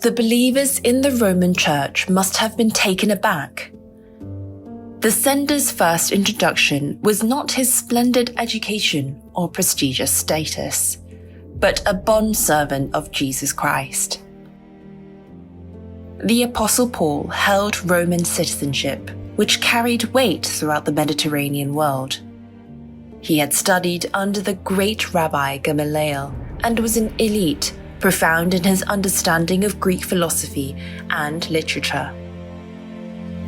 the believers in the Roman Church must have been taken aback. The sender's first introduction was not his splendid education or prestigious status, but a bondservant of Jesus Christ. The Apostle Paul held Roman citizenship, which carried weight throughout the Mediterranean world. He had studied under the great rabbi Gamaliel and was an elite, profound in his understanding of Greek philosophy and literature.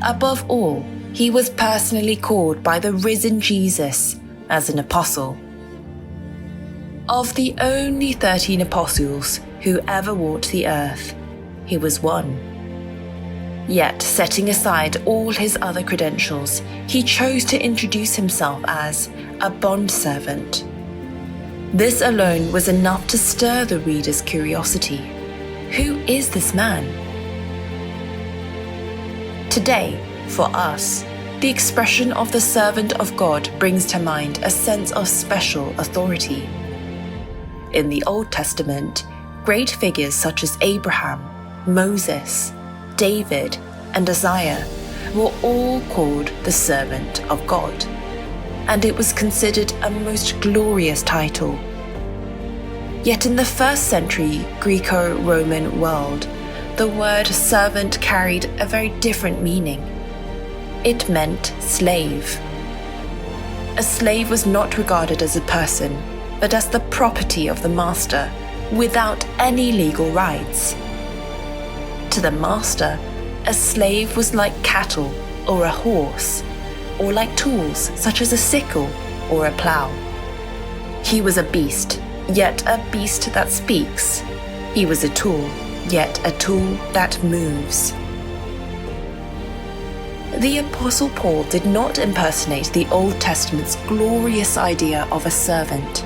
Above all, he was personally called by the risen Jesus as an apostle. Of the only 13 apostles who ever walked the earth, he was one. Yet, setting aside all his other credentials, he chose to introduce himself as a bondservant. This alone was enough to stir the reader's curiosity. Who is this man? Today, for us, the expression of the servant of God brings to mind a sense of special authority. In the Old Testament, great figures such as Abraham, Moses, David, and Isaiah were all called the servant of God, and it was considered a most glorious title. Yet in the first century Greco-Roman world, the word servant carried a very different meaning. It meant slave. A slave was not regarded as a person, but as the property of the master, without any legal rights. To the master, a slave was like cattle or a horse, or like tools such as a sickle or a plow. He was a beast, yet a beast that speaks. He was a tool, yet a tool that moves. The Apostle Paul did not impersonate the Old Testament's glorious idea of a servant.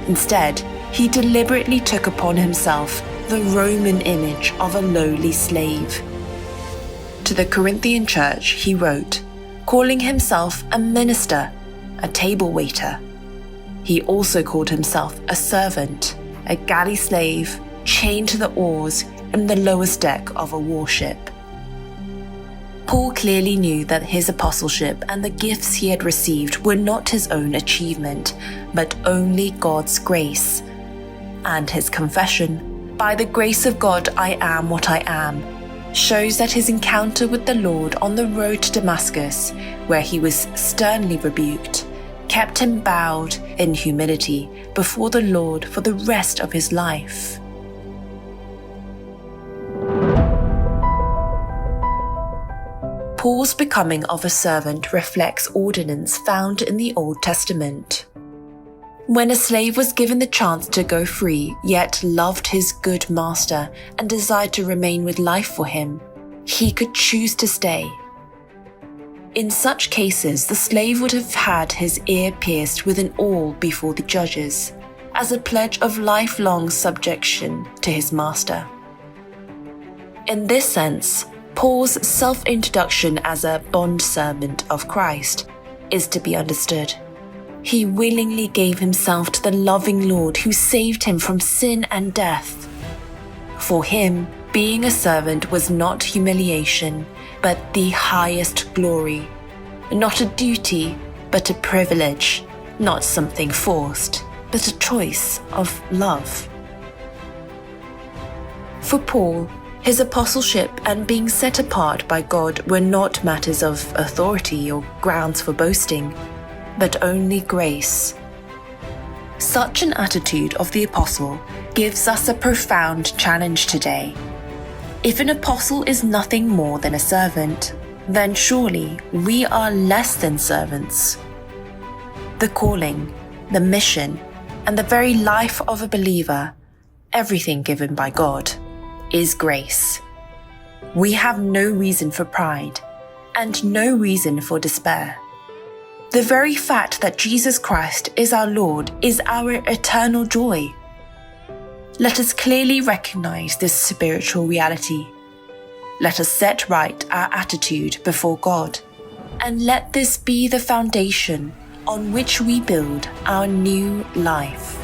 Instead, he deliberately took upon himself the Roman image of a lowly slave. To the Corinthian church he wrote, calling himself a minister, a table waiter. He also called himself a servant, a galley slave, chained to the oars in the lowest deck of a warship. Paul clearly knew that his apostleship and the gifts he had received were not his own achievement, but only God's grace. And his confession, "By the grace of God I am what I am," shows that his encounter with the Lord on the road to Damascus, where he was sternly rebuked, kept him bowed in humility before the Lord for the rest of his life. Paul's becoming of a servant reflects ordinance found in the Old Testament. When a slave was given the chance to go free, yet loved his good master and desired to remain with life for him, he could choose to stay. In such cases, the slave would have had his ear pierced with an awl before the judges, as a pledge of lifelong subjection to his master. In this sense, Paul's self-introduction as a bondservant of Christ is to be understood. He willingly gave himself to the loving Lord who saved him from sin and death. For him, being a servant was not humiliation, but the highest glory. Not a duty, but a privilege. Not something forced, but a choice of love. For Paul, his apostleship and being set apart by God were not matters of authority or grounds for boasting, but only grace. Such an attitude of the apostle gives us a profound challenge today. If an apostle is nothing more than a servant, then surely we are less than servants. The calling, the mission, and the very life of a believer, everything given by God, is grace. We have no reason for pride and no reason for despair. The very fact that Jesus Christ is our Lord is our eternal joy. Let us clearly recognize this spiritual reality. Let us set right our attitude before God, and let this be the foundation on which we build our new life.